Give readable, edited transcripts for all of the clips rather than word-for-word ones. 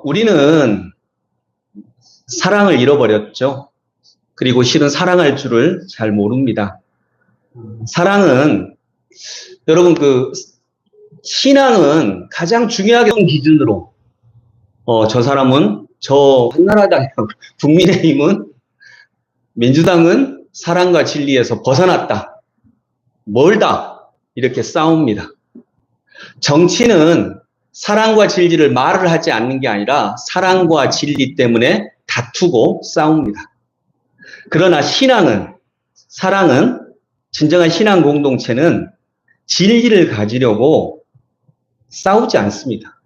우리는 사랑을 잃어버렸죠. 그리고 실은 사랑할 줄을 잘 모릅니다. 사랑은, 여러분, 신앙은 가장 중요하게 기준으로, 저 사람은, 한나라당, 국민의힘은, 민주당은 사랑과 진리에서 벗어났다. 멀다. 이렇게 싸웁니다. 정치는 사랑과 진리를 말을 하지 않는 게 아니라 사랑과 진리 때문에 다투고 싸웁니다. 그러나 사랑은, 진정한 신앙 공동체는 진리를 가지려고 싸우지 않습니다.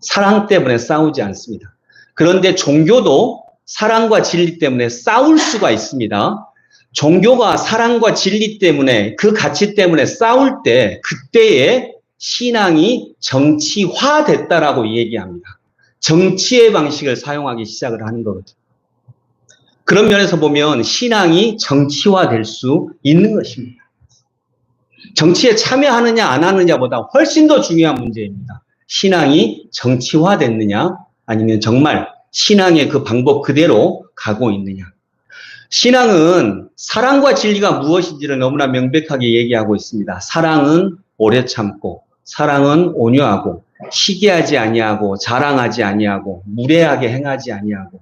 사랑 때문에 싸우지 않습니다. 그런데 종교도 사랑과 진리 때문에 싸울 수가 있습니다. 종교가 사랑과 진리 때문에, 그 가치 때문에 싸울 때, 그때에 신앙이 정치화됐다라고 얘기합니다. 정치의 방식을 사용하기 시작을 하는 거거든요. 그런 면에서 보면 신앙이 정치화될 수 있는 것입니다. 정치에 참여하느냐 안 하느냐보다 훨씬 더 중요한 문제입니다. 신앙이 정치화됐느냐 아니면 정말 신앙의 그 방법 그대로 가고 있느냐. 신앙은 사랑과 진리가 무엇인지를 너무나 명백하게 얘기하고 있습니다. 사랑은 오래 참고, 사랑은 온유하고, 시기하지 아니하고, 자랑하지 아니하고, 무례하게 행하지 아니하고,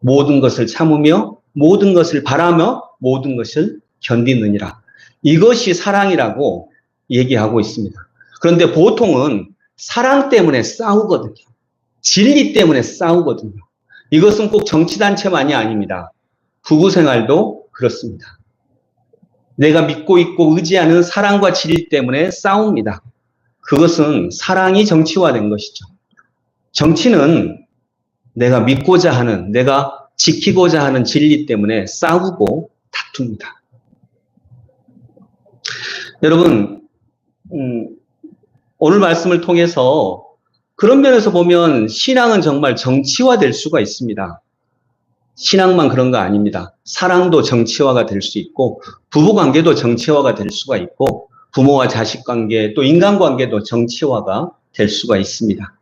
모든 것을 참으며, 모든 것을 바라며, 모든 것을 견디느니라. 이것이 사랑이라고 얘기하고 있습니다. 그런데 보통은 사랑 때문에 싸우거든요. 진리 때문에 싸우거든요. 이것은 꼭 정치단체만이 아닙니다. 부부생활도 그렇습니다. 내가 믿고 있고 의지하는 사랑과 진리 때문에 싸웁니다. 그것은 사랑이 정치화된 것이죠. 정치는 내가 믿고자 하는, 내가 지키고자 하는 진리 때문에 싸우고 다툽니다. 여러분, 오늘 말씀을 통해서 그런 면에서 보면 신앙은 정말 정치화될 수가 있습니다. 신앙만 그런 거 아닙니다. 사랑도 정치화가 될 수 있고, 부부관계도 정치화가 될 수가 있고, 부모와 자식관계, 또 인간관계도 정치화가 될 수가 있습니다.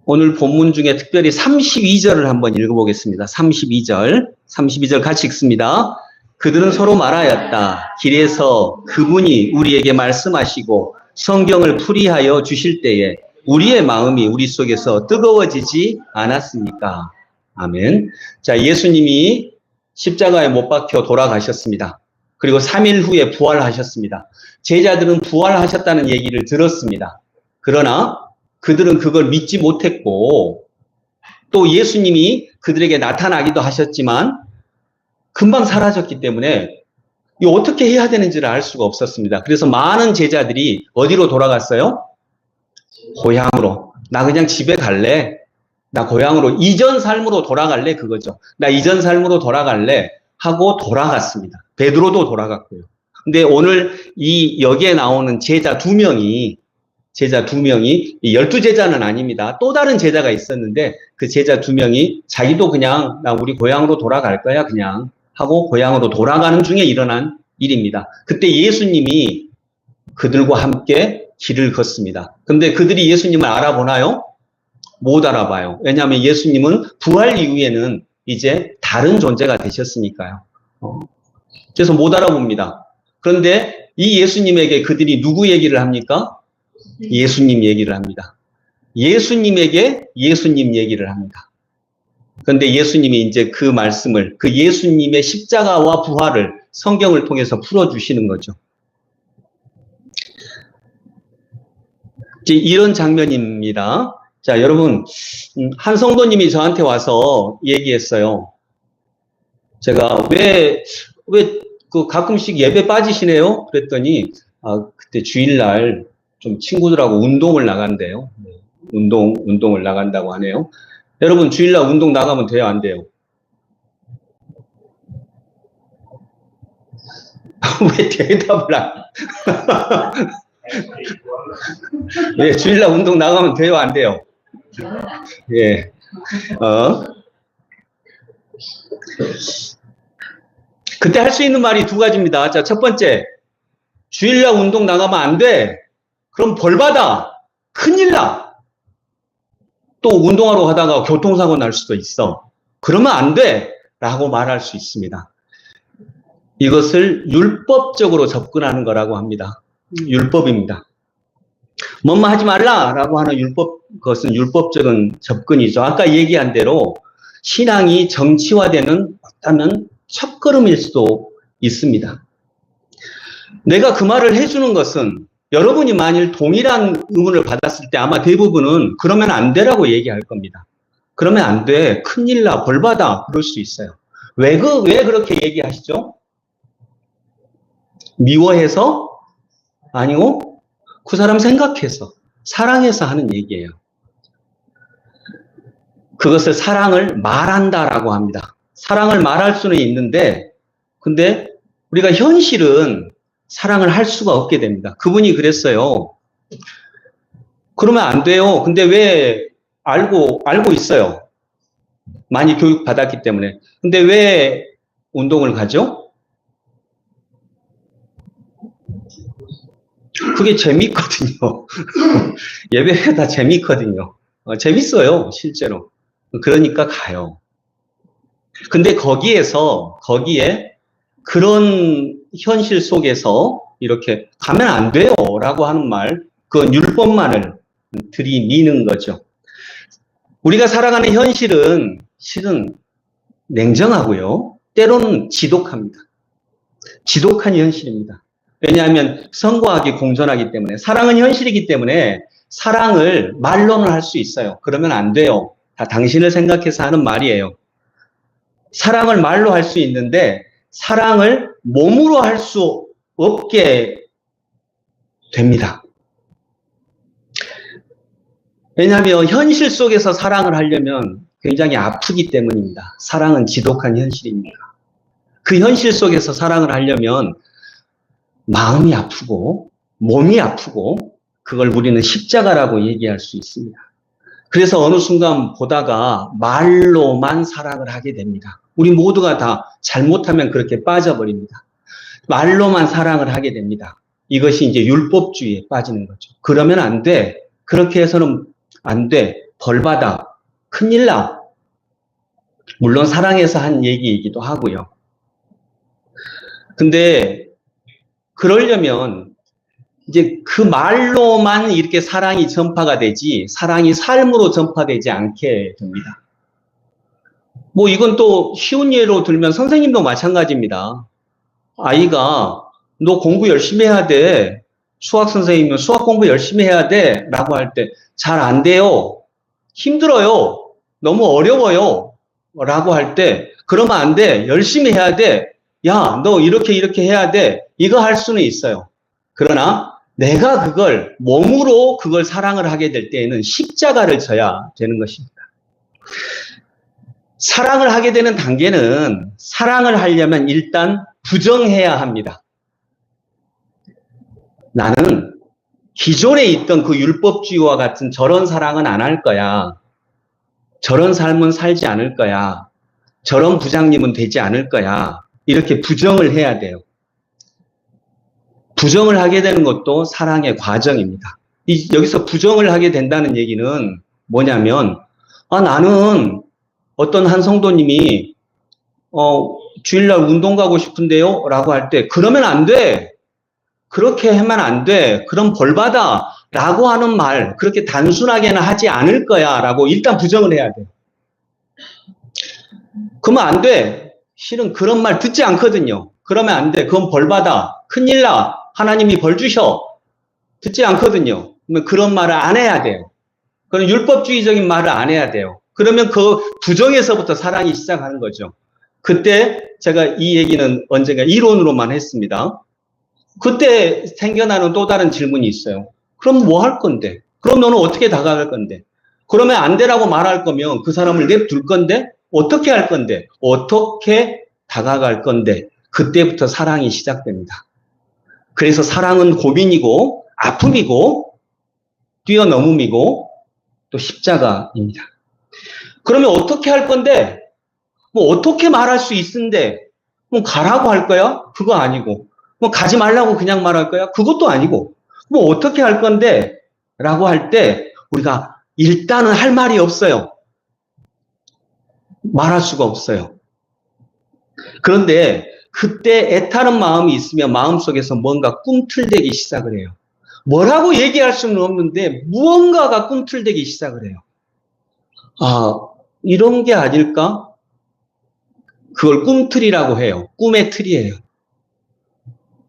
오늘 본문 중에 특별히 32절을 한번 읽어보겠습니다. 32절 같이 읽습니다. 그들은 서로 말하였다. 길에서 그분이 우리에게 말씀하시고 성경을 풀이하여 주실 때에 우리의 마음이 우리 속에서 뜨거워지지 않았습니까? 아멘. 자, 예수님이 십자가에 못 박혀 돌아가셨습니다. 그리고 3일 후에 부활하셨습니다. 제자들은 부활하셨다는 얘기를 들었습니다. 그러나 그들은 그걸 믿지 못했고, 또 예수님이 그들에게 나타나기도 하셨지만 금방 사라졌기 때문에 이 어떻게 해야 되는지를 알 수가 없었습니다. 그래서 많은 제자들이 어디로 돌아갔어요? 고향으로. 나 그냥 집에 갈래. 나 고향으로, 이전 삶으로 돌아갈래. 그거죠. 나 이전 삶으로 돌아갈래 하고 돌아갔습니다. 베드로도 돌아갔고요. 근데 오늘 여기에 나오는 제자 두 명이 12제자는 아닙니다. 또 다른 제자가 있었는데 그 제자 두 명이 자기도 그냥 나 우리 고향으로 돌아갈 거야 그냥 하고 고향으로 돌아가는 중에 일어난 일입니다. 그때 예수님이 그들과 함께 길을 걷습니다. 근데 그들이 예수님을 알아보나요? 못 알아봐요. 왜냐하면 예수님은 부활 이후에는 이제 다른 존재가 되셨으니까요. 그래서 못 알아봅니다. 그런데 이 예수님에게 그들이 누구 얘기를 합니까? 예수님 얘기를 합니다. 예수님에게 예수님 얘기를 합니다. 그런데 예수님이 이제 그 말씀을, 그 예수님의 십자가와 부활을 성경을 통해서 풀어주시는 거죠. 이제 이런 장면입니다. 자, 여러분, 한 성도님이 저한테 와서 얘기했어요. 제가 가끔씩 예배 빠지시네요? 그랬더니, 그때 주일날 좀 친구들하고 운동을 나간대요. 운동을 나간다고 하네요. 여러분, 주일날 운동 나가면 돼요, 안 돼요? 왜 대답을 안? 예, 주일날 운동 나가면 돼요, 안 돼요? 예, 그때 할 수 있는 말이 두 가지입니다. 자, 첫 번째, 주일날 운동 나가면 안 돼. 그럼 벌 받아. 큰일 나. 또 운동하러 가다가 교통사고 날 수도 있어. 그러면 안 돼! 라고 말할 수 있습니다. 이것을 율법적으로 접근하는 거라고 합니다. 율법입니다. 뭐뭐 하지 말라라고 하는 그것은 율법적인 접근이죠. 아까 얘기한 대로 신앙이 정치화되는 어떤 첫걸음일 수도 있습니다. 내가 그 말을 해주는 것은 여러분이 만일 동일한 의문을 받았을 때 아마 대부분은 그러면 안 되라고 얘기할 겁니다. 그러면 안 돼. 큰일 나. 벌 받아. 그럴 수 있어요. 왜 그렇게 얘기하시죠? 미워해서? 아니고 그 사람 생각해서, 사랑해서 하는 얘기예요. 그것을 사랑을 말한다라고 합니다. 사랑을 말할 수는 있는데, 근데 우리가 현실은 사랑을 할 수가 없게 됩니다. 그분이 그랬어요. 그러면 안 돼요. 근데 왜 알고 있어요. 많이 교육받았기 때문에. 근데 왜 운동을 가죠? 그게 재밌거든요. 예배가 다 재밌거든요. 재밌어요, 실제로. 그러니까 가요. 근데 거기에 그런 현실 속에서 이렇게 가면 안 돼요 라고 하는 말, 그건 율법만을 들이미는 거죠. 우리가 살아가는 현실은 실은 냉정하고요. 때로는 지독합니다. 지독한 현실입니다. 왜냐하면 성과학이 공존하기 때문에, 사랑은 현실이기 때문에 사랑을 말로는 할 수 있어요. 그러면 안 돼요. 다 당신을 생각해서 하는 말이에요. 사랑을 말로 할 수 있는데 사랑을 몸으로 할 수 없게 됩니다. 왜냐하면 현실 속에서 사랑을 하려면 굉장히 아프기 때문입니다. 사랑은 지독한 현실입니다. 그 현실 속에서 사랑을 하려면 마음이 아프고 몸이 아프고 그걸 우리는 십자가라고 얘기할 수 있습니다. 그래서 어느 순간 보다가 말로만 사랑을 하게 됩니다. 우리 모두가 다 잘못하면 그렇게 빠져버립니다. 말로만 사랑을 하게 됩니다. 이것이 이제 율법주의에 빠지는 거죠. 그러면 안 돼. 그렇게 해서는 안 돼. 벌 받아. 큰일 나. 물론 사랑해서 한 얘기이기도 하고요. 근데 그러려면 이제 그 말로만 이렇게 사랑이 전파가 되지 사랑이 삶으로 전파되지 않게 됩니다. 뭐 이건 또 쉬운 예로 들면 선생님도 마찬가지입니다. 아이가 너 공부 열심히 해야 돼. 수학 선생님은 수학 공부 열심히 해야 돼. 라고 할 때 잘 안 돼요. 힘들어요. 너무 어려워요. 라고 할 때 그러면 안 돼. 열심히 해야 돼. 야, 너 이렇게 해야 돼. 이거 할 수는 있어요. 그러나 내가 그걸 몸으로 그걸 사랑을 하게 될 때에는 십자가를 져야 되는 것입니다. 사랑을 하게 되는 단계는 사랑을 하려면 일단 부정해야 합니다. 나는 기존에 있던 그 율법주의와 같은 저런 사랑은 안 할 거야. 저런 삶은 살지 않을 거야. 저런 부장님은 되지 않을 거야. 이렇게 부정을 해야 돼요. 부정을 하게 되는 것도 사랑의 과정입니다. 여기서 부정을 하게 된다는 얘기는 뭐냐면, 나는 어떤 한 성도님이, 주일날 운동 가고 싶은데요? 라고 할 때, 그러면 안 돼. 그렇게 하면 안 돼. 그럼 벌 받아. 라고 하는 말, 그렇게 단순하게는 하지 않을 거야. 라고 일단 부정을 해야 돼. 그러면 안 돼. 실은 그런 말 듣지 않거든요. 그러면 안 돼. 그건 벌 받아. 큰일 나. 하나님이 벌 주셔. 듣지 않거든요. 그러면 그런 말을 안 해야 돼요. 그런 율법주의적인 말을 안 해야 돼요. 그러면 그 부정에서부터 사랑이 시작하는 거죠. 그때 제가 이 얘기는 언젠가 이론으로만 했습니다. 그때 생겨나는 또 다른 질문이 있어요. 그럼 뭐 할 건데? 그럼 너는 어떻게 다가갈 건데? 그러면 안 되라고 말할 거면 그 사람을 냅둘 건데? 어떻게 할 건데? 어떻게 다가갈 건데? 그때부터 사랑이 시작됩니다. 그래서 사랑은 고민이고 아픔이고 뛰어넘음이고 또 십자가입니다. 그러면 어떻게 할 건데? 뭐 어떻게 말할 수 있는데? 뭐 가라고 할 거야? 그거 아니고. 뭐 가지 말라고 그냥 말할 거야? 그것도 아니고. 뭐 어떻게 할 건데? 라고 할 때 우리가 일단은 할 말이 없어요. 말할 수가 없어요. 그런데 그때 애타는 마음이 있으면 마음속에서 뭔가 꿈틀대기 시작을 해요. 뭐라고 얘기할 수는 없는데 무언가가 꿈틀대기 시작을 해요. 아, 이런 게 아닐까? 그걸 꿈틀이라고 해요. 꿈의 틀이에요.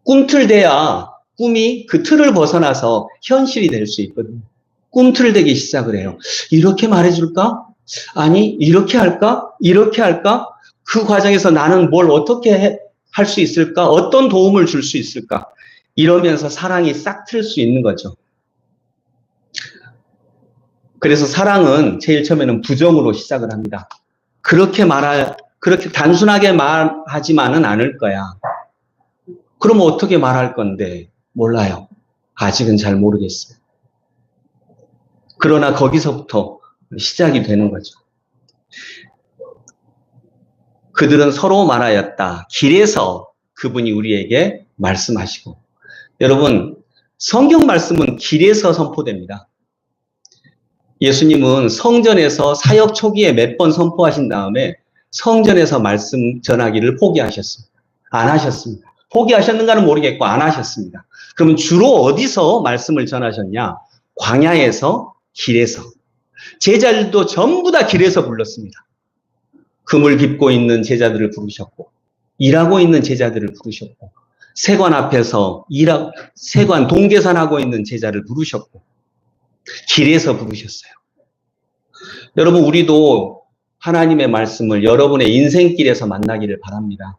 꿈틀대야 꿈이 그 틀을 벗어나서 현실이 될 수 있거든요. 꿈틀대기 시작을 해요. 이렇게 말해줄까? 아니, 이렇게 할까? 이렇게 할까? 그 과정에서 나는 뭘 어떻게 할 수 있을까? 어떤 도움을 줄 수 있을까? 이러면서 사랑이 싹 틀 수 있는 거죠. 그래서 사랑은 제일 처음에는 부정으로 시작을 합니다. 그렇게 단순하게 말하지만은 않을 거야. 그럼 어떻게 말할 건데? 몰라요. 아직은 잘 모르겠어요. 그러나 거기서부터 시작이 되는 거죠. 그들은 서로 말하였다. 길에서 그분이 우리에게 말씀하시고. 여러분, 성경 말씀은 길에서 선포됩니다. 예수님은 성전에서 사역 초기에 몇 번 선포하신 다음에 성전에서 말씀 전하기를 포기하셨습니다. 안 하셨습니다. 포기하셨는가는 모르겠고 안 하셨습니다. 그러면 주로 어디서 말씀을 전하셨냐? 광야에서, 길에서. 제자들도 전부 다 길에서 불렀습니다. 금을 깁고 있는 제자들을 부르셨고, 일하고 있는 제자들을 부르셨고, 세관 앞에서 세관 동계산하고 있는 제자를 부르셨고, 길에서 부르셨어요. 여러분, 우리도 하나님의 말씀을 여러분의 인생길에서 만나기를 바랍니다.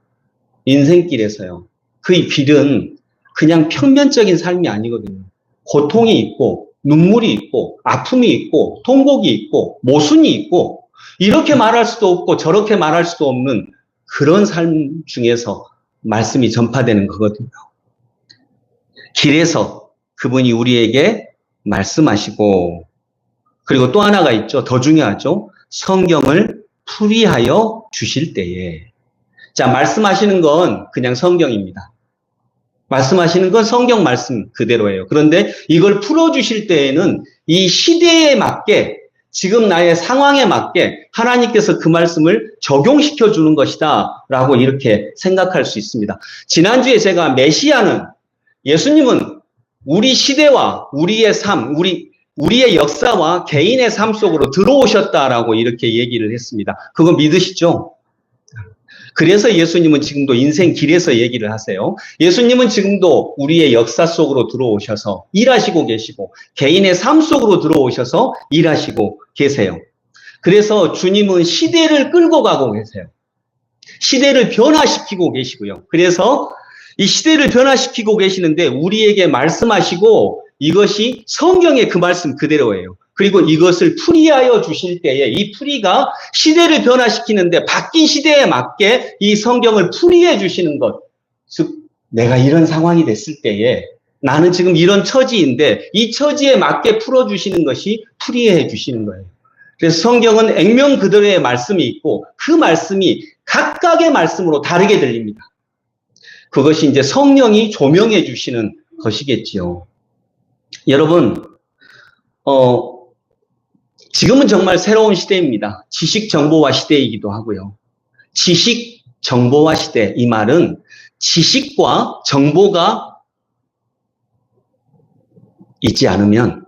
인생길에서요. 그 길은 그냥 평면적인 삶이 아니거든요. 고통이 있고, 눈물이 있고, 아픔이 있고, 통곡이 있고, 모순이 있고, 이렇게 말할 수도 없고 저렇게 말할 수도 없는 그런 삶 중에서 말씀이 전파되는 거거든요. 길에서 그분이 우리에게 말씀하시고, 그리고 또 하나가 있죠. 더 중요하죠. 성경을 풀이하여 주실 때에. 자, 말씀하시는 건 그냥 성경입니다. 말씀하시는 건 성경 말씀 그대로예요. 그런데 이걸 풀어주실 때에는 이 시대에 맞게, 지금 나의 상황에 맞게 하나님께서 그 말씀을 적용시켜 주는 것이다 라고 이렇게 생각할 수 있습니다. 지난주에 제가 메시아는, 예수님은 우리 시대와 우리의 삶, 우리의 역사와 개인의 삶 속으로 들어오셨다라고 이렇게 얘기를 했습니다. 그거 믿으시죠? 그래서 예수님은 지금도 인생 길에서 얘기를 하세요. 예수님은 지금도 우리의 역사 속으로 들어오셔서 일하시고 계시고, 개인의 삶 속으로 들어오셔서 일하시고 계세요. 그래서 주님은 시대를 끌고 가고 계세요. 시대를 변화시키고 계시고요. 그래서 이 시대를 변화시키고 계시는데 우리에게 말씀하시고, 이것이 성경의 그 말씀 그대로예요. 그리고 이것을 풀이하여 주실 때에 이 풀이가 시대를 변화시키는데 바뀐 시대에 맞게 이 성경을 풀이해 주시는 것. 즉, 내가 이런 상황이 됐을 때에 나는 지금 이런 처지인데 이 처지에 맞게 풀어주시는 것이 풀이해 주시는 거예요. 그래서 성경은 액면 그대로의 말씀이 있고 그 말씀이 각각의 말씀으로 다르게 들립니다. 그것이 이제 성령이 조명해 주시는 것이겠지요. 여러분, 지금은 정말 새로운 시대입니다. 지식 정보화 시대이기도 하고요. 지식 정보화 시대, 이 말은 지식과 정보가 있지 않으면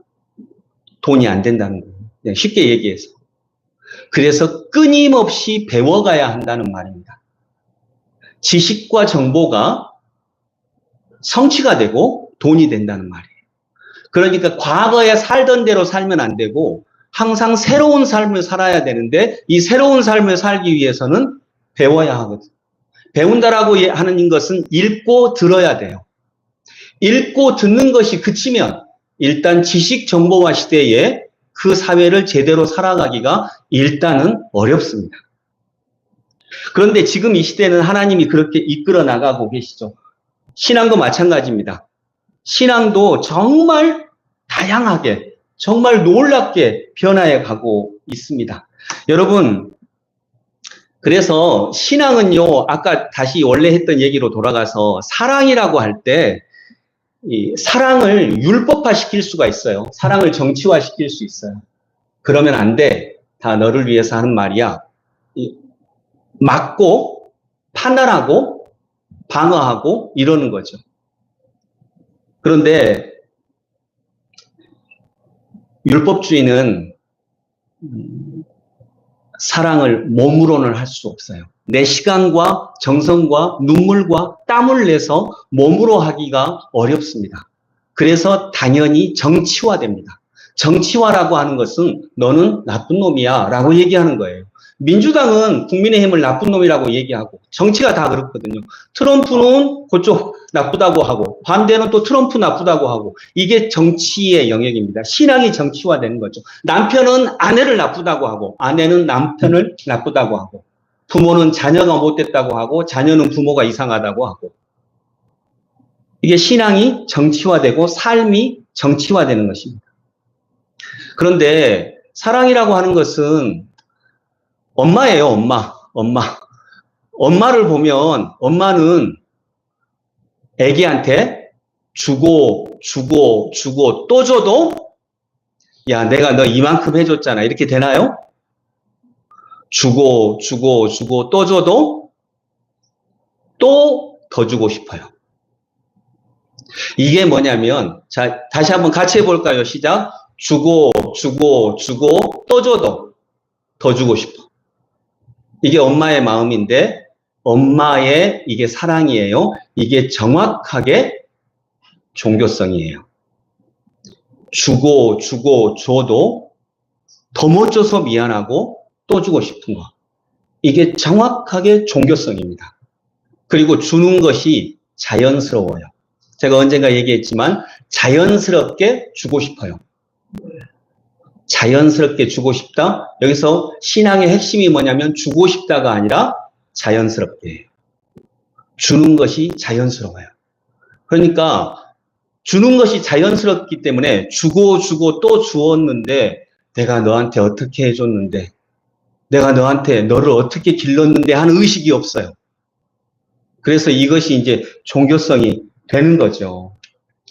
돈이 안 된다는 거예요. 그냥 쉽게 얘기해서. 그래서 끊임없이 배워가야 한다는 말입니다. 지식과 정보가 성취가 되고 돈이 된다는 말이에요. 그러니까 과거에 살던 대로 살면 안 되고 항상 새로운 삶을 살아야 되는데 이 새로운 삶을 살기 위해서는 배워야 하거든요. 배운다라고 하는 것은 읽고 들어야 돼요. 읽고 듣는 것이 그치면 일단 지식 정보화 시대에 그 사회를 제대로 살아가기가 일단은 어렵습니다. 그런데 지금 이 시대는 하나님이 그렇게 이끌어 나가고 계시죠. 신앙도 마찬가지입니다. 신앙도 정말 다양하게, 정말 놀랍게 변화해 가고 있습니다. 여러분, 그래서 신앙은요, 아까 다시 원래 했던 얘기로 돌아가서 사랑이라고 할 때, 이 사랑을 율법화 시킬 수가 있어요. 사랑을 정치화 시킬 수 있어요. 그러면 안 돼. 다 너를 위해서 하는 말이야. 막고, 판단하고, 방어하고, 이러는 거죠. 그런데, 율법주의는 사랑을 몸으로는 할 수 없어요. 내 시간과 정성과 눈물과 땀을 내서 몸으로 하기가 어렵습니다. 그래서 당연히 정치화됩니다. 정치화라고 하는 것은 너는 나쁜 놈이야 라고 얘기하는 거예요. 민주당은 국민의힘을 나쁜 놈이라고 얘기하고 정치가 다 그렇거든요. 트럼프는 그쪽 나쁘다고 하고 반대는 또 트럼프 나쁘다고 하고 이게 정치의 영역입니다. 신앙이 정치화되는 거죠. 남편은 아내를 나쁘다고 하고 아내는 남편을 나쁘다고 하고 부모는 자녀가 못됐다고 하고 자녀는 부모가 이상하다고 하고 이게 신앙이 정치화되고 삶이 정치화되는 것입니다. 그런데 사랑이라고 하는 것은 엄마예요, 엄마. 엄마를 보면 엄마는 애기한테 주고 또 줘도 야, 내가 너 이만큼 해줬잖아. 이렇게 되나요? 주고 또 줘도 또 더 주고 싶어요. 이게 뭐냐면 자, 다시 한번 같이 해볼까요? 시작. 주고 또 줘도 더 주고 싶어. 이게 엄마의 마음인데 엄마의 이게 사랑이에요. 이게 정확하게 종교성이에요. 주고 줘도 더 못 줘서 미안하고 또 주고 싶은 거. 이게 정확하게 종교성입니다. 그리고 주는 것이 자연스러워요. 제가 언젠가 얘기했지만 자연스럽게 주고 싶어요. 자연스럽게 주고 싶다. 여기서 신앙의 핵심이 뭐냐면 주고 싶다가 아니라 자연스럽게 해요. 주는 것이 자연스러워요. 그러니까 주는 것이 자연스럽기 때문에 주고 또 주었는데 내가 너한테 어떻게 해줬는데 내가 너한테 너를 어떻게 길렀는데 하는 의식이 없어요. 그래서 이것이 이제 종교성이 되는 거죠.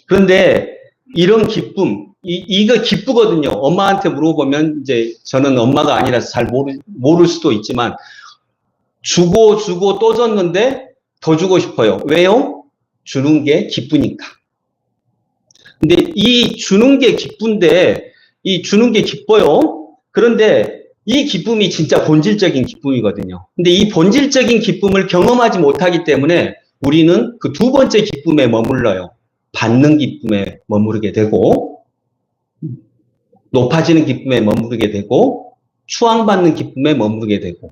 그런데 이런 기쁨, 이거 기쁘거든요. 엄마한테 물어보면 이제 저는 엄마가 아니라서 잘 모를 수도 있지만 주고 또 줬는데 더 주고 싶어요. 왜요? 주는 게 기쁘니까. 근데 이 주는 게 기쁜데 이 주는 게 기뻐요. 그런데 이 기쁨이 진짜 본질적인 기쁨이거든요. 근데 이 본질적인 기쁨을 경험하지 못하기 때문에 우리는 그 두 번째 기쁨에 머물러요. 받는 기쁨에 머무르게 되고 높아지는 기쁨에 머무르게 되고 추앙받는 기쁨에 머무르게 되고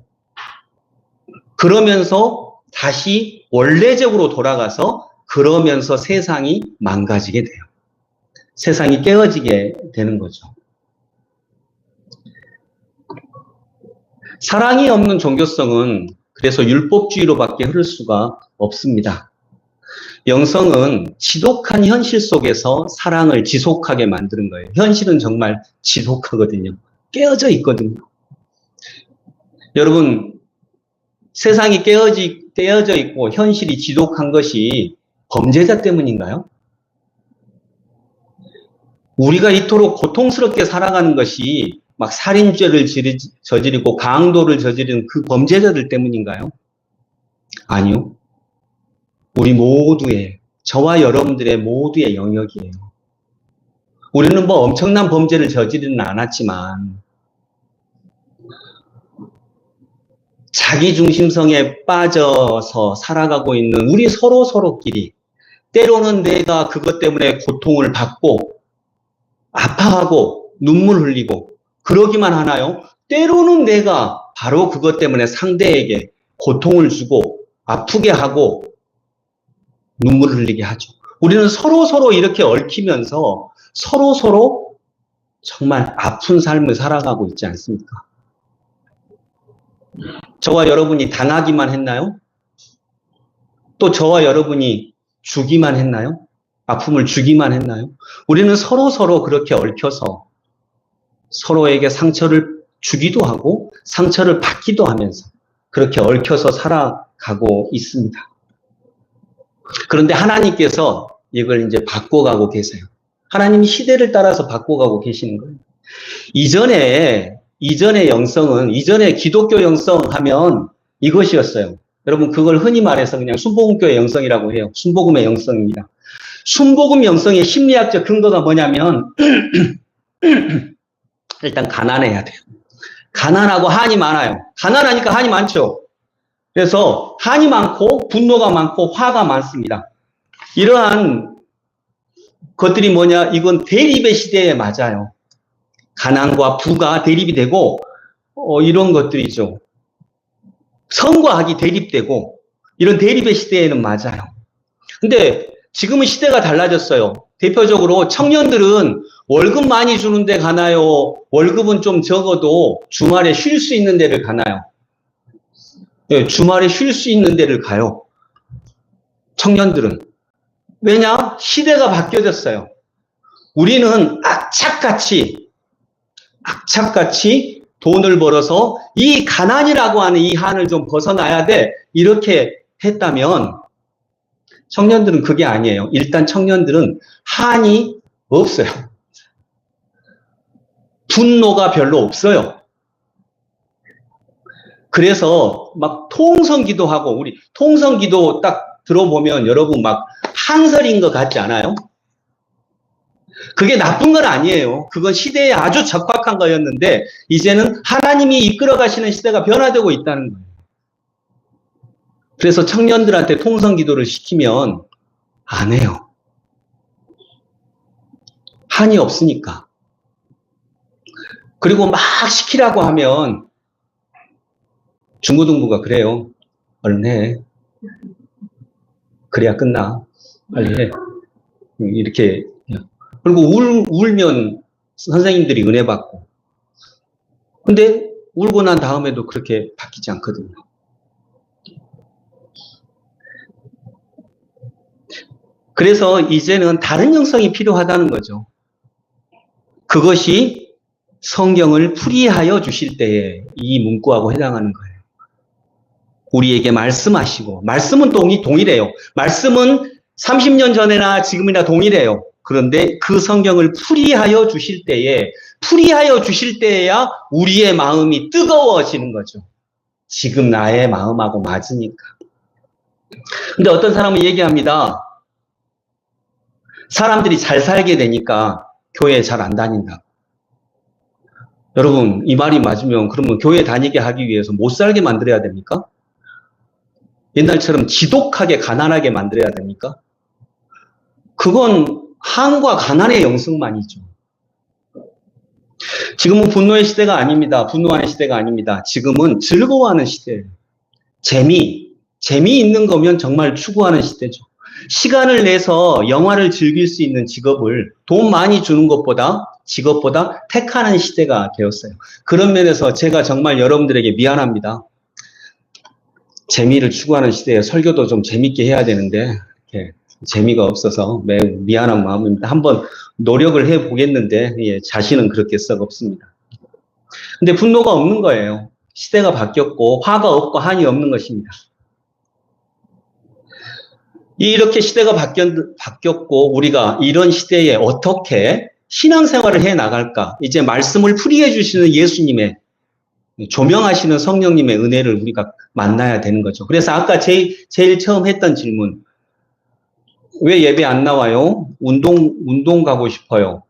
그러면서 다시 원래적으로 돌아가서 그러면서 세상이 망가지게 돼요. 세상이 깨어지게 되는 거죠. 사랑이 없는 종교성은 그래서 율법주의로밖에 흐를 수가 없습니다. 영성은 지독한 현실 속에서 사랑을 지속하게 만드는 거예요. 현실은 정말 지독하거든요. 깨어져 있거든요. 여러분, 세상이 깨어져 있고 현실이 지독한 것이 범죄자 때문인가요? 우리가 이토록 고통스럽게 살아가는 것이 막 살인죄를 저지르고 강도를 저지르는 그 범죄자들 때문인가요? 아니요. 우리 모두의, 저와 여러분들의 모두의 영역이에요. 우리는 뭐 엄청난 범죄를 저지르는 않았지만 자기 중심성에 빠져서 살아가고 있는 우리 서로끼리 때로는 내가 그것 때문에 고통을 받고 아파하고 눈물 흘리고 그러기만 하나요? 때로는 내가 바로 그것 때문에 상대에게 고통을 주고 아프게 하고 눈물 흘리게 하죠. 우리는 서로 이렇게 얽히면서 서로 정말 아픈 삶을 살아가고 있지 않습니까? 저와 여러분이 당하기만 했나요? 또 저와 여러분이 주기만 했나요? 아픔을 주기만 했나요? 우리는 서로 그렇게 얽혀서 서로에게 상처를 주기도 하고 상처를 받기도 하면서 그렇게 얽혀서 살아가고 있습니다. 그런데 하나님께서 이걸 이제 바꿔가고 계세요. 하나님이 시대를 따라서 바꿔가고 계시는 거예요. 이전의 영성은, 이전의 기독교 영성 하면 이것이었어요. 여러분, 그걸 흔히 말해서 그냥 순복음교의 영성이라고 해요. 순복음의 영성입니다. 순복음 영성의 심리학적 근거가 뭐냐면, 일단 가난해야 돼요. 가난하고 한이 많아요. 가난하니까 한이 많죠. 그래서 한이 많고 분노가 많고 화가 많습니다. 이러한 것들이 뭐냐? 이건 대립의 시대에 맞아요. 가난과 부가 대립이 되고 이런 것들이죠. 성과 학이 대립되고 이런 대립의 시대에는 맞아요. 근데 지금은 시대가 달라졌어요. 대표적으로 청년들은 월급 많이 주는데 가나요? 월급은 좀 적어도 주말에 쉴 수 있는 데를 가나요? 네, 주말에 쉴 수 있는 데를 가요. 청년들은. 왜냐? 시대가 바뀌어졌어요. 우리는 악착같이 돈을 벌어서 이 가난이라고 하는 이 한을 좀 벗어나야 돼. 이렇게 했다면 청년들은 그게 아니에요. 일단 청년들은 한이 없어요. 분노가 별로 없어요. 그래서 막 통성기도 하고, 우리 통성기도 딱 들어보면 여러분 막 한설인 것 같지 않아요? 그게 나쁜 건 아니에요. 그건 시대에 아주 적합한 거였는데 이제는 하나님이 이끌어 가시는 시대가 변화되고 있다는 거예요. 그래서 청년들한테 통성기도를 시키면 안 해요. 한이 없으니까. 그리고 막 시키라고 하면 중고등부가 그래요. 얼른 해. 그래야 끝나. 빨리 해. 이렇게. 그리고 울면 선생님들이 은혜 받고. 근데 울고 난 다음에도 그렇게 바뀌지 않거든요. 그래서 이제는 다른 영성이 필요하다는 거죠. 그것이 성경을 풀이하여 주실 때에 이 문구하고 해당하는 거예요. 우리에게 말씀하시고, 말씀은 동일해요. 말씀은 30년 전에나 지금이나 동일해요. 그런데 그 성경을 풀이하여 주실 때에야 우리의 마음이 뜨거워지는 거죠. 지금 나의 마음하고 맞으니까. 근데 어떤 사람은 얘기합니다. 사람들이 잘 살게 되니까 교회에 잘 안 다닌다. 여러분, 이 말이 맞으면 그러면 교회 다니게 하기 위해서 못 살게 만들어야 됩니까? 옛날처럼 지독하게 가난하게 만들어야 됩니까? 그건 한과 가난의 영성만이죠. 지금은 분노의 시대가 아닙니다. 분노하는 시대가 아닙니다. 지금은 즐거워하는 시대예요. 재미있는 거면 정말 추구하는 시대죠. 시간을 내서 영화를 즐길 수 있는 직업을 돈 많이 주는 직업보다 택하는 시대가 되었어요. 그런 면에서 제가 정말 여러분들에게 미안합니다. 재미를 추구하는 시대에 설교도 좀 재밌게 해야 되는데 이렇게 재미가 없어서 매우 미안한 마음입니다. 한번 노력을 해보겠는데 자신은 그렇게 썩 없습니다. 근데 분노가 없는 거예요. 시대가 바뀌었고 화가 없고 한이 없는 것입니다. 이렇게 시대가 바뀌었고 우리가 이런 시대에 어떻게 신앙생활을 해나갈까? 이제 말씀을 풀이해 주시는 예수님의 조명하시는 성령님의 은혜를 우리가 만나야 되는 거죠. 그래서 아까 제일 처음 했던 질문. 왜 예배 안 나와요? 운동 가고 싶어요.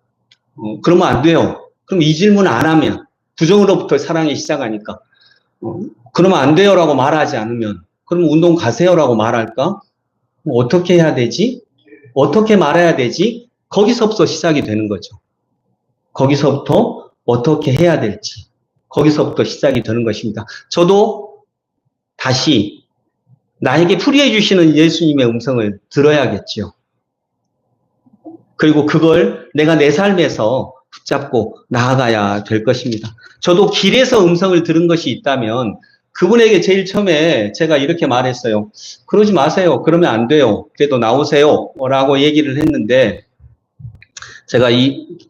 그러면 안 돼요. 그럼 이 질문 안 하면 부정으로부터 사랑이 시작하니까. 그러면 안 돼요라고 말하지 않으면 그럼 운동 가세요라고 말할까? 어떻게 해야 되지? 어떻게 말해야 되지? 거기서부터 시작이 되는 거죠. 거기서부터 어떻게 해야 될지. 거기서부터 시작이 되는 것입니다. 저도 다시 나에게 풀이해 주시는 예수님의 음성을 들어야겠죠. 그리고 그걸 내가 내 삶에서 붙잡고 나아가야 될 것입니다. 저도 길에서 음성을 들은 것이 있다면 그분에게 제일 처음에 제가 이렇게 말했어요. 그러지 마세요. 그러면 안 돼요. 그래도 나오세요. 라고 얘기를 했는데 제가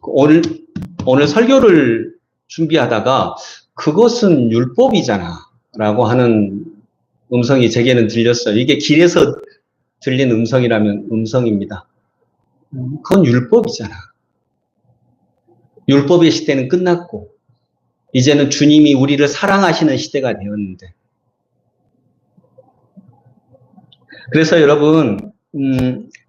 오늘 설교를 준비하다가 그것은 율법이잖아 라고 하는 음성이 제게는 들렸어요. 이게 길에서 들린 음성이라면 음성입니다. 그건 율법이잖아. 율법의 시대는 끝났고 이제는 주님이 우리를 사랑하시는 시대가 되었는데, 그래서 여러분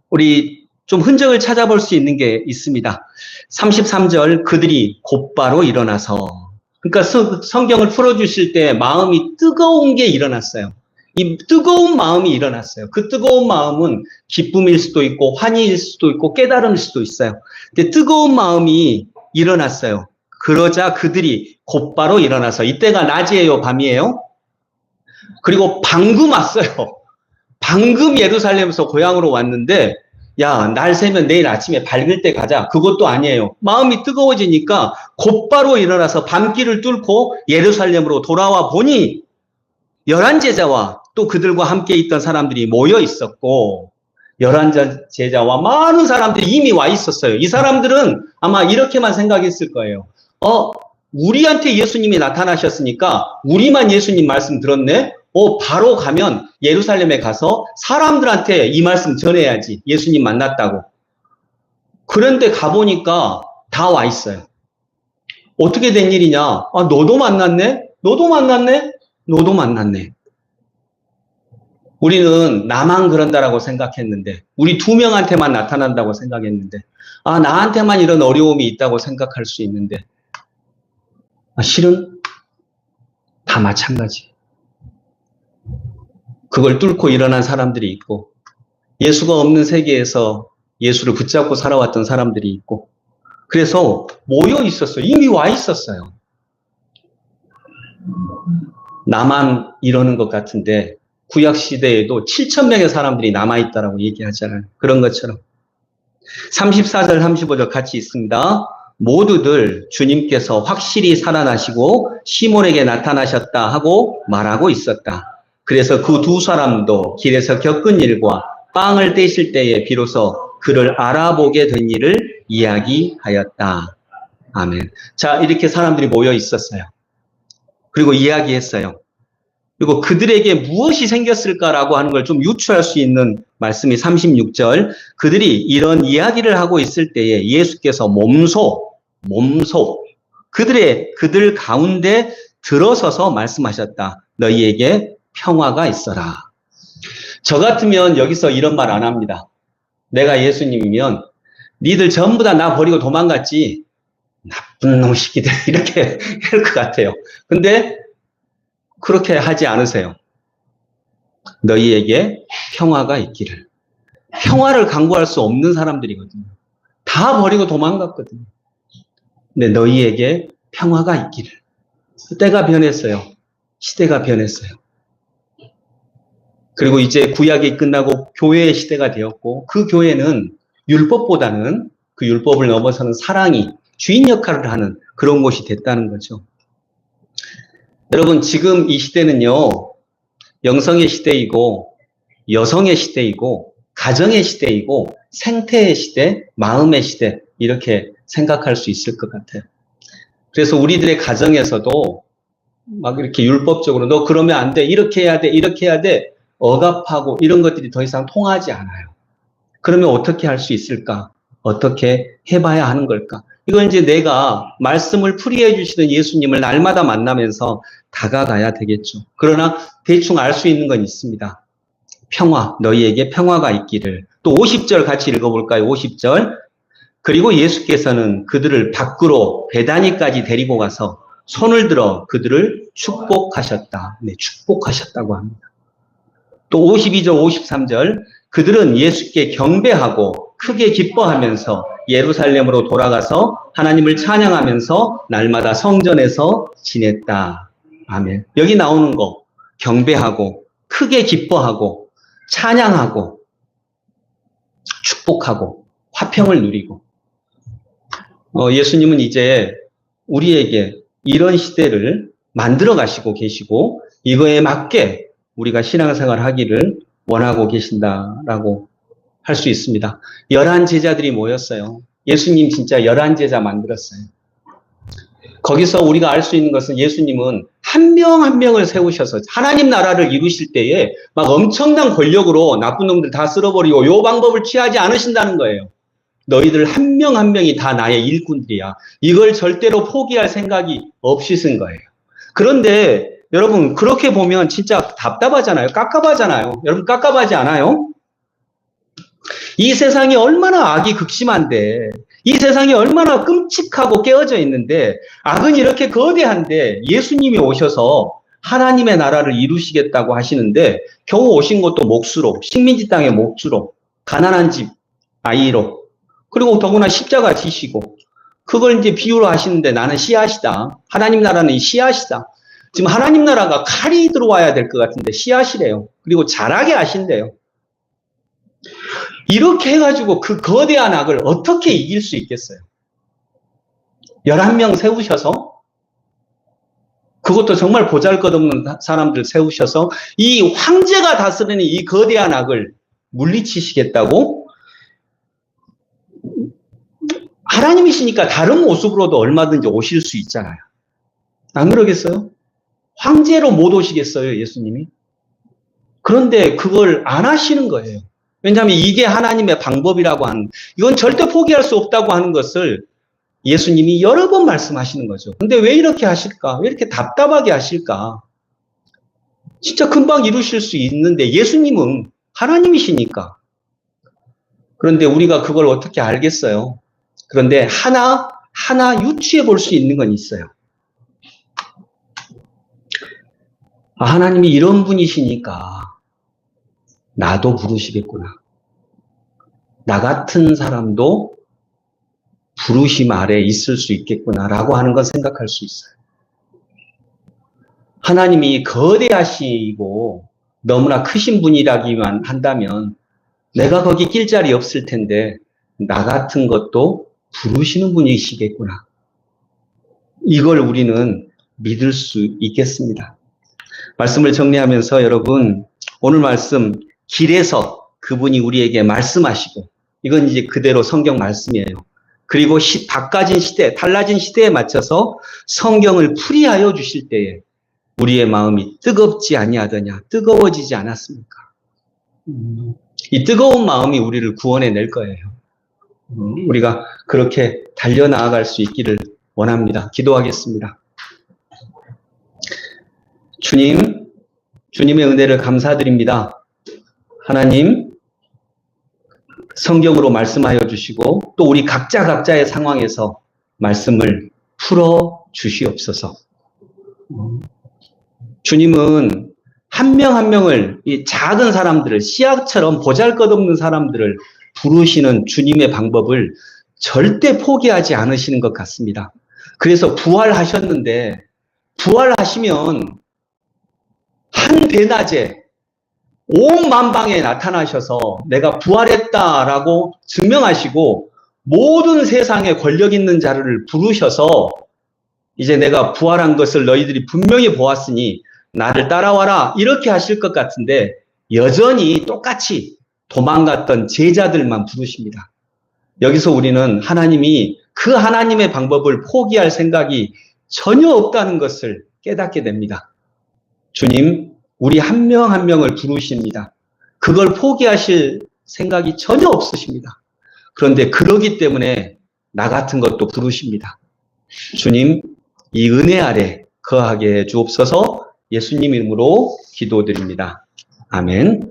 우리 좀 흔적을 찾아볼 수 있는 게 있습니다. 33절 그들이 곧바로 일어나서, 그러니까 성경을 풀어주실 때 마음이 뜨거운 게 일어났어요. 이 뜨거운 마음이 일어났어요. 그 뜨거운 마음은 기쁨일 수도 있고 환희일 수도 있고 깨달음일 수도 있어요. 근데 뜨거운 마음이 일어났어요. 그러자 그들이 곧바로 일어나서, 이때가 낮이에요, 밤이에요? 그리고 방금 왔어요. 방금 예루살렘에서 고향으로 왔는데, 야, 날 새면 내일 아침에 밝을 때 가자. 그것도 아니에요. 마음이 뜨거워지니까 곧바로 일어나서 밤길을 뚫고 예루살렘으로 돌아와 보니 11제자와 또 그들과 함께 있던 사람들이 모여 있었고, 11제자와 많은 사람들이 이미 와 있었어요. 이 사람들은 아마 이렇게만 생각했을 거예요. 우리한테 예수님이 나타나셨으니까 우리만 예수님 말씀 들었네? 바로 가면 예루살렘에 가서 사람들한테 이 말씀 전해야지. 예수님 만났다고. 그런데 가보니까 다 와 있어요. 어떻게 된 일이냐? 너도 만났네? 너도 만났네? 너도 만났네. 우리는 나만 그런다라고 생각했는데, 우리 2명한테만 나타난다고 생각했는데, 나한테만 이런 어려움이 있다고 생각할 수 있는데, 실은 다 마찬가지. 그걸 뚫고 일어난 사람들이 있고, 예수가 없는 세계에서 예수를 붙잡고 살아왔던 사람들이 있고, 그래서 모여 있었어요. 이미 와 있었어요. 나만 이러는 것 같은데 구약 시대에도 7,000명의 사람들이 남아있다라고 얘기하잖아요. 그런 것처럼 34절 35절 같이 있습니다. 모두들 주님께서 확실히 살아나시고 시몬에게 나타나셨다 하고 말하고 있었다. 그래서 그 두 사람도 길에서 겪은 일과 빵을 떼실 때에 비로소 그를 알아보게 된 일을 이야기하였다. 아멘. 자, 이렇게 사람들이 모여 있었어요. 그리고 이야기했어요. 그리고 그들에게 무엇이 생겼을까라고 하는 걸 좀 유추할 수 있는 말씀이 36절. 그들이 이런 이야기를 하고 있을 때에 예수께서 몸소 그들 가운데 들어서서 말씀하셨다. 너희에게 평화가 있어라. 저 같으면 여기서 이런 말 안 합니다. 내가 예수님이면 니들 전부 다 나 버리고 도망갔지. 나쁜 놈 새끼들 이렇게 할 것 같아요. 근데 그렇게 하지 않으세요. 너희에게 평화가 있기를. 평화를 강구할 수 없는 사람들이거든요. 다 버리고 도망갔거든요. 근데 너희에게 평화가 있기를. 때가 변했어요. 시대가 변했어요. 그리고 이제 구약이 끝나고 교회의 시대가 되었고, 그 교회는 율법보다는 그 율법을 넘어서는 사랑이 주인 역할을 하는 그런 곳이 됐다는 거죠. 여러분, 지금 이 시대는요, 영성의 시대이고, 여성의 시대이고, 가정의 시대이고, 생태의 시대, 마음의 시대, 이렇게 생각할 수 있을 것 같아요. 그래서 우리들의 가정에서도 막 이렇게 율법적으로 너 그러면 안 돼, 이렇게 해야 돼, 이렇게 해야 돼, 억압하고 이런 것들이 더 이상 통하지 않아요. 그러면 어떻게 할 수 있을까? 어떻게 해봐야 하는 걸까? 이건 이제 내가 말씀을 풀이해 주시는 예수님을 날마다 만나면서 다가가야 되겠죠. 그러나 대충 알 수 있는 건 있습니다. 평화, 너희에게 평화가 있기를. 또 50절 같이 읽어볼까요? 50절. 그리고 예수께서는 그들을 밖으로 베다니까지 데리고 가서 손을 들어 그들을 축복하셨다. 네, 축복하셨다고 합니다. 또 52절, 53절. 그들은 예수께 경배하고 크게 기뻐하면서 예루살렘으로 돌아가서 하나님을 찬양하면서 날마다 성전에서 지냈다. 아멘. 여기 나오는 거, 경배하고 크게 기뻐하고 찬양하고 축복하고 화평을 누리고. 예수님은 이제 우리에게 이런 시대를 만들어 가시고 계시고 이거에 맞게 우리가 신앙생활 하기를 원하고 계신다라고 할 수 있습니다. 11제자들이 모였어요. 예수님 진짜 11제자 만들었어요. 거기서 우리가 알 수 있는 것은 예수님은 한 명 한 명을 세우셔서 하나님 나라를 이루실 때에 막 엄청난 권력으로 나쁜 놈들 다 쓸어버리고 요 방법을 취하지 않으신다는 거예요. 너희들 한 명 한 명이 다 나의 일꾼들이야. 이걸 절대로 포기할 생각이 없이 쓴 거예요. 그런데 여러분 그렇게 보면 진짜 답답하잖아요. 깝깝하잖아요. 여러분 깝깝하지 않아요? 이 세상이 얼마나 악이 극심한데, 이 세상이 얼마나 끔찍하고 깨어져 있는데, 악은 이렇게 거대한데 예수님이 오셔서 하나님의 나라를 이루시겠다고 하시는데 겨우 오신 것도 몫으로, 식민지 땅의 몫으로, 가난한 집 아이로, 그리고 더구나 십자가 지시고, 그걸 이제 비유로 하시는데 나는 씨앗이다. 하나님 나라는 씨앗이다. 지금 하나님 나라가 칼이 들어와야 될 것 같은데 씨앗이래요. 그리고 자라게 하신대요. 이렇게 해가지고 그 거대한 악을 어떻게 이길 수 있겠어요? 11명 세우셔서, 그것도 정말 보잘것없는 사람들 세우셔서 이 황제가 다스리는 이 거대한 악을 물리치시겠다고? 하나님이시니까 다른 모습으로도 얼마든지 오실 수 있잖아요. 안 그러겠어요? 황제로 못 오시겠어요, 예수님이? 그런데 그걸 안 하시는 거예요. 왜냐하면 이게 하나님의 방법이라고 하는, 이건 절대 포기할 수 없다고 하는 것을 예수님이 여러 번 말씀하시는 거죠. 근데 왜 이렇게 하실까? 왜 이렇게 답답하게 하실까? 진짜 금방 이루실 수 있는데 예수님은 하나님이시니까. 그런데 우리가 그걸 어떻게 알겠어요? 그런데 하나 유추해 볼 수 있는 건 있어요. 아, 하나님이 이런 분이시니까 나도 부르시겠구나. 나 같은 사람도 부르심 아래 있을 수 있겠구나라고 하는 건 생각할 수 있어요. 하나님이 거대하시고 너무나 크신 분이라기만 한다면 내가 거기 낄 자리 없을 텐데 나 같은 것도 부르시는 분이시겠구나. 이걸 우리는 믿을 수 있겠습니다. 말씀을 정리하면서 여러분, 오늘 말씀 길에서 그분이 우리에게 말씀하시고, 이건 이제 그대로 성경 말씀이에요. 그리고 바꿔진 시대, 달라진 시대에 맞춰서 성경을 풀이하여 주실 때에 우리의 마음이 뜨겁지 아니하더냐, 뜨거워지지 않았습니까? 이 뜨거운 마음이 우리를 구원해낼 거예요. 우리가 그렇게 달려나아갈 수 있기를 원합니다. 기도하겠습니다. 주님, 주님의 은혜를 감사드립니다. 하나님, 성경으로 말씀하여 주시고 또 우리 각자의 상황에서 말씀을 풀어 주시옵소서. 주님은 한 명 한 명을, 이 작은 사람들을, 씨앗처럼 보잘것없는 사람들을 부르시는 주님의 방법을 절대 포기하지 않으시는 것 같습니다. 그래서 부활하셨는데, 부활하시면 한 대낮에 온 만방에 나타나셔서 내가 부활했다라고 증명하시고 모든 세상에 권력 있는 자를 부르셔서 이제 내가 부활한 것을 너희들이 분명히 보았으니 나를 따라와라 이렇게 하실 것 같은데 여전히 똑같이 도망갔던 제자들만 부르십니다. 여기서 우리는 하나님이 그 하나님의 방법을 포기할 생각이 전혀 없다는 것을 깨닫게 됩니다. 주님, 우리 한 명 한 명을 부르십니다. 그걸 포기하실 생각이 전혀 없으십니다. 그런데 그러기 때문에 나 같은 것도 부르십니다. 주님, 이 은혜 아래 거하게 해 주옵소서. 예수님 이름으로 기도드립니다. 아멘.